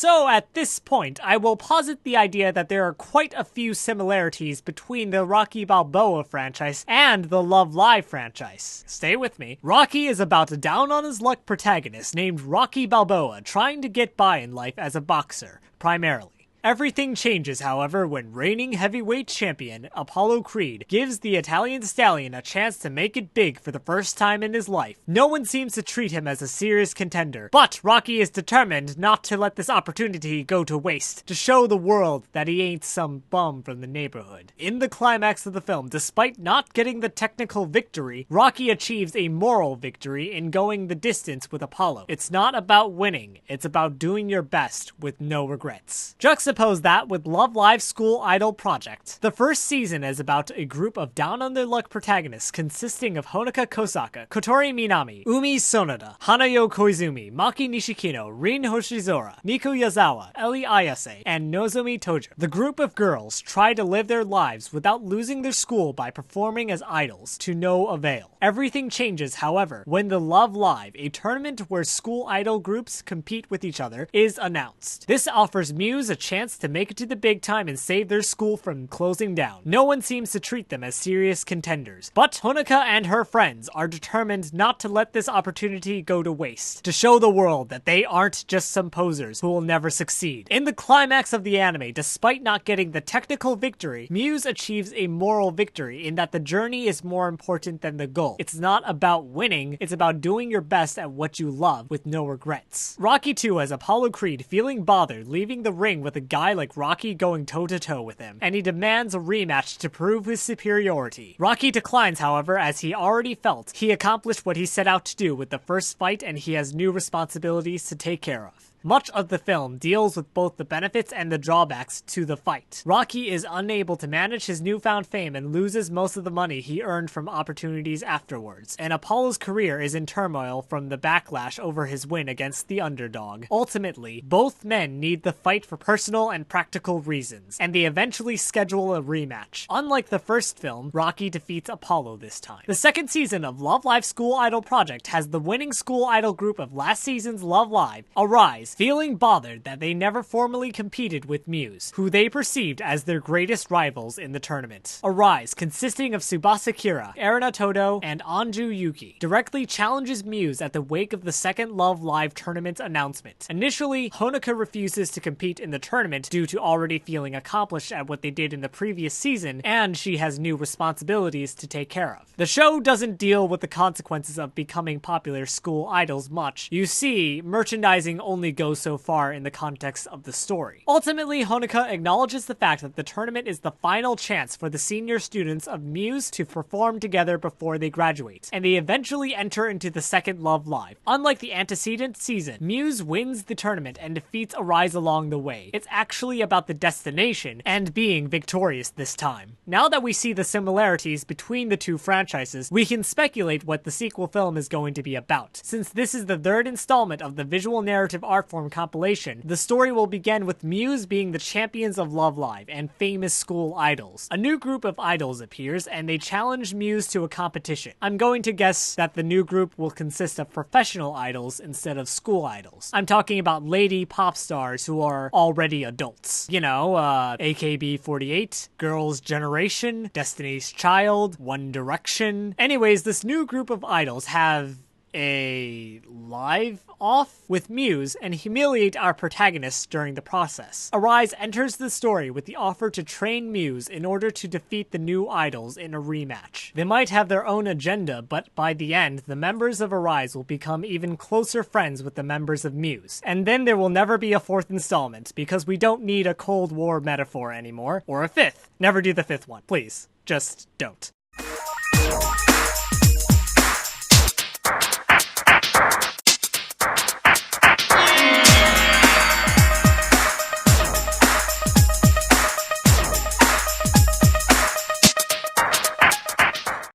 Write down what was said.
So at this point, I will posit the idea that there are quite a few similarities between the Rocky Balboa franchise and the Love Live franchise. Stay with me. Rocky is about a down-on-his-luck protagonist named Rocky Balboa trying to get by in life as a boxer, primarily. Everything changes, however, when reigning heavyweight champion Apollo Creed gives the Italian stallion a chance to make it big for the first time in his life. No one seems to treat him as a serious contender, but Rocky is determined not to let this opportunity go to waste, to show the world that he ain't some bum from the neighborhood. In the climax of the film, despite not getting the technical victory, Rocky achieves a moral victory in going the distance with Apollo. It's not about winning, it's about doing your best with no regrets. Juxtapose that with Love Live's School Idol project. The first season is about a group of down-on-their-luck protagonists consisting of Honoka Kosaka, Kotori Minami, Umi Sonoda, Hanayo Koizumi, Maki Nishikino, Rin Hoshizora, Niku Yazawa, Eli Ayase, and Nozomi Tojo. The group of girls try to live their lives without losing their school by performing as idols, to no avail. Everything changes, however, when the Love Live, a tournament where school idol groups compete with each other, is announced. This offers Muse a chance to make it to the big time and save their school from closing down. No one seems to treat them as serious contenders, but Honoka and her friends are determined not to let this opportunity go to waste, to show the world that they aren't just some posers who will never succeed. In the climax of the anime, despite not getting the technical victory, Muse achieves a moral victory in that the journey is more important than the goal. It's not about winning, it's about doing your best at what you love with no regrets. Rocky 2 has Apollo Creed feeling bothered leaving the ring with a guy like Rocky going toe-to-toe with him, and he demands a rematch to prove his superiority. Rocky declines, however, as he already felt he accomplished what he set out to do with the first fight and he has new responsibilities to take care of. Much of the film deals with both the benefits and the drawbacks to the fight. Rocky is unable to manage his newfound fame and loses most of the money he earned from opportunities afterwards, and Apollo's career is in turmoil from the backlash over his win against the underdog. Ultimately, both men need the fight for personal and practical reasons, and they eventually schedule a rematch. Unlike the first film, Rocky defeats Apollo this time. The second season of Love Live School Idol Project has the winning school idol group of last season's Love Live, Arise, feeling bothered that they never formally competed with Muse, who they perceived as their greatest rivals in the tournament. Arise, consisting of Tsubasa Kira, Erina Todo, and Anju Yuki, directly challenges Muse at the wake of the second Love Live tournament announcement. Initially, Honoka refuses to compete in the tournament due to already feeling accomplished at what they did in the previous season, and she has new responsibilities to take care of. The show doesn't deal with the consequences of becoming popular school idols much. You see, merchandising only goes so far in the context of the story. Ultimately, Honoka acknowledges the fact that the tournament is the final chance for the senior students of Muse to perform together before they graduate, and they eventually enter into the second Love Live. Unlike the antecedent season, Muse wins the tournament and defeats Arise along the way. It's actually about the destination and being victorious this time. Now that we see the similarities between the two franchises, we can speculate what the sequel film is going to be about. Since this is the third installment of the visual narrative art form compilation, the story will begin with Muse being the champions of Love Live and famous school idols. A new group of idols appears and they challenge Muse to a competition. I'm going to guess that the new group will consist of professional idols instead of school idols. I'm talking about lady pop stars who are already adults. You know, AKB48, Girls' Generation, Destiny's Child, One Direction. Anyways, this new group of idols have a live off with Muse and humiliate our protagonists during the process. Arise enters the story with the offer to train Muse in order to defeat the new idols in a rematch. They might have their own agenda, but by the end, the members of Arise will become even closer friends with the members of Muse. And then there will never be a fourth installment, because we don't need a Cold War metaphor anymore, or a fifth. Never do the fifth one, please. Just don't.